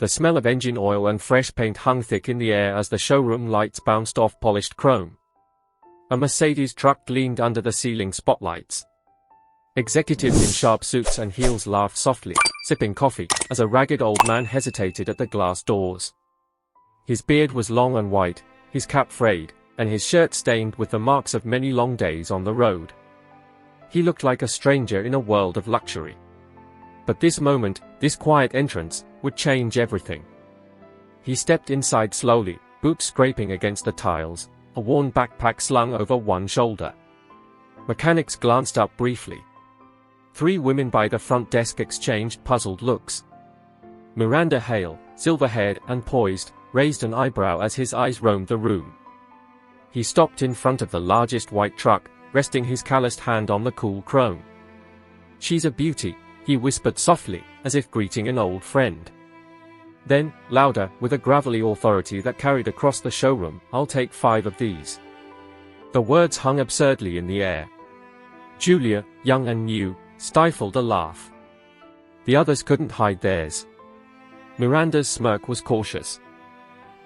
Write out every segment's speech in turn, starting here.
The smell of engine oil and fresh paint hung thick in the air as the showroom lights bounced off polished chrome. A Mercedes truck gleamed under the ceiling spotlights. Executives in sharp suits and heels laughed softly, sipping coffee, as a ragged old man hesitated at the glass doors. His beard was long and white, his cap frayed, and his shirt stained with the marks of many long days on the road. He looked like a stranger in a world of luxury. But this moment, this quiet entrance, would change everything. He stepped inside slowly, boots scraping against the tiles, a worn backpack slung over one shoulder. Mechanics glanced up briefly. 3 women by the front desk exchanged puzzled looks. Miranda Hale, silver-haired and poised, raised an eyebrow as his eyes roamed the room. He stopped in front of the largest white truck, resting his calloused hand on the cool chrome. "She's a beauty," he whispered softly, as if greeting an old friend. Then, louder, with a gravelly authority that carried across the showroom, "I'll take 5 of these." The words hung absurdly in the air. Julia, young and new, stifled a laugh. The others couldn't hide theirs. Miranda's smirk was cautious.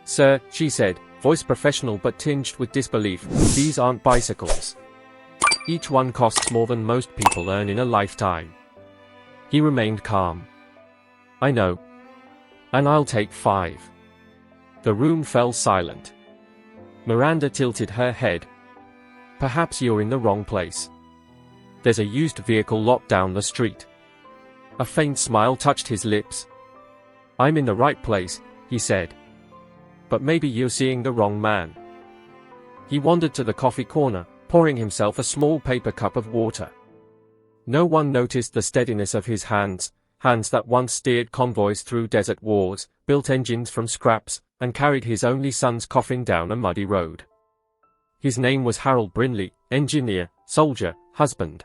"Sir," she said, voice professional but tinged with disbelief, "these aren't bicycles. Each one costs more than most people earn in a lifetime." He remained calm. "I know. And I'll take 5. The room fell silent. Miranda tilted her head. "Perhaps you're in the wrong place. There's a used vehicle lot down the street." A faint smile touched his lips. "I'm in the right place," he said. "But maybe you're seeing the wrong man." He wandered to the coffee corner, pouring himself a small paper cup of water. No one noticed the steadiness of his hands, hands that once steered convoys through desert wars, built engines from scraps, and carried his only son's coffin down a muddy road. His name was Harold Brinley, engineer, soldier, husband.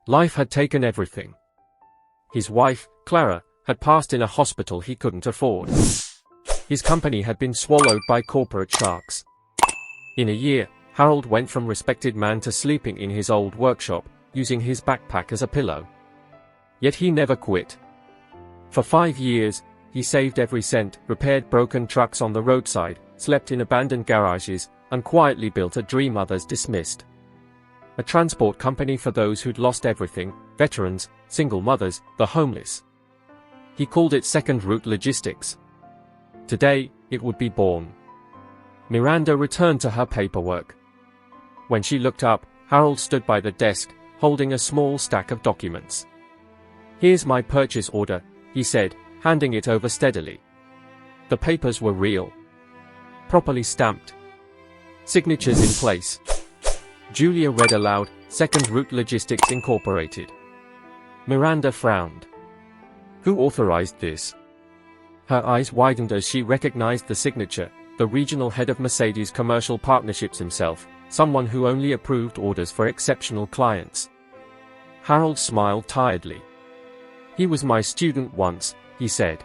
Life had taken everything. His wife, Clara, had passed in a hospital he couldn't afford. His company had been swallowed by corporate sharks. In a year, Harold went from respected man to sleeping in his old workshop, using his backpack as a pillow. Yet he never quit. For 5 years, he saved every cent, repaired broken trucks on the roadside, slept in abandoned garages, and quietly built a dream others dismissed. A transport company for those who'd lost everything, veterans, single mothers, the homeless. He called it Second Route Logistics. Today, it would be born. Miranda returned to her paperwork. When she looked up, Harold stood by the desk, holding a small stack of documents. "Here's my purchase order," he said, handing it over steadily. The papers were real. Properly stamped. Signatures in place. Julia read aloud, "Second Route Logistics Incorporated." Miranda frowned. "Who authorized this?" Her eyes widened as she recognized the signature, the regional head of Mercedes Commercial Partnerships himself, someone who only approved orders for exceptional clients. Harold smiled tiredly. "He was my student once," he said.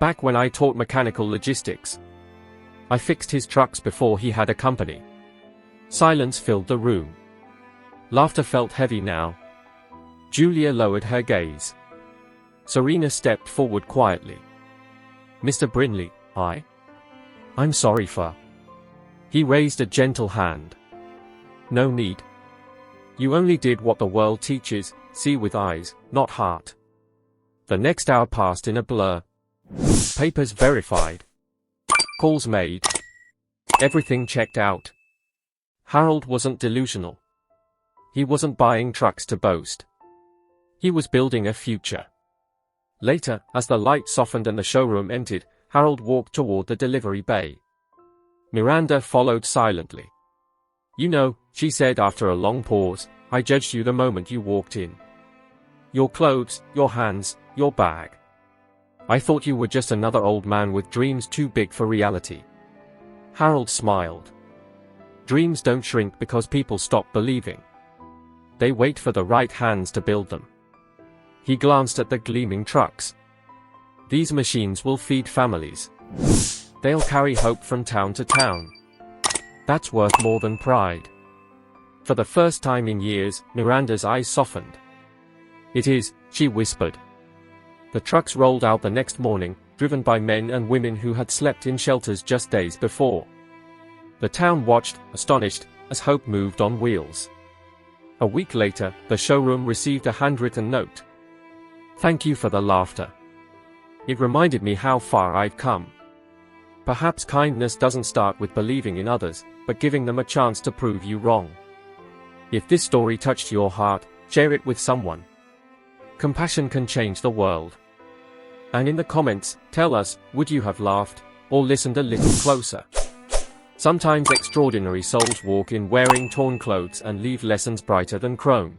"Back when I taught mechanical logistics. I fixed his trucks before he had a company." Silence filled the room. Laughter felt heavy now. Julia lowered her gaze. Serena stepped forward quietly. "Mr. Brinley, I'm sorry for..." He raised a gentle hand. "No need. You only did what the world teaches, see with eyes, not heart." The next hour passed in a blur. Papers verified. Calls made. Everything checked out. Harold wasn't delusional. He wasn't buying trucks to boast. He was building a future. Later, as the light softened and the showroom emptied, Harold walked toward the delivery bay. Miranda followed silently. "You know," she said after a long pause, "I judged you the moment you walked in. Your clothes, your hands, your bag. I thought you were just another old man with dreams too big for reality." Harold smiled. Dreams don't shrink because people stop believing. They wait for the right hands to build them. He glanced at the gleaming trucks. "These machines will feed families. They'll carry hope from town to town. That's worth more than pride." For the first time in years, Miranda's eyes softened. "It is," she whispered. The trucks rolled out the next morning, driven by men and women who had slept in shelters just days before. The town watched, astonished, as hope moved on wheels. A week later, the showroom received a handwritten note. "Thank you for the laughter. It reminded me how far I've come." Perhaps kindness doesn't start with believing in others, but giving them a chance to prove you wrong. If this story touched your heart, share it with someone. Compassion can change the world. And in the comments, tell us, would you have laughed, or listened a little closer? Sometimes extraordinary souls walk in wearing torn clothes and leave lessons brighter than chrome.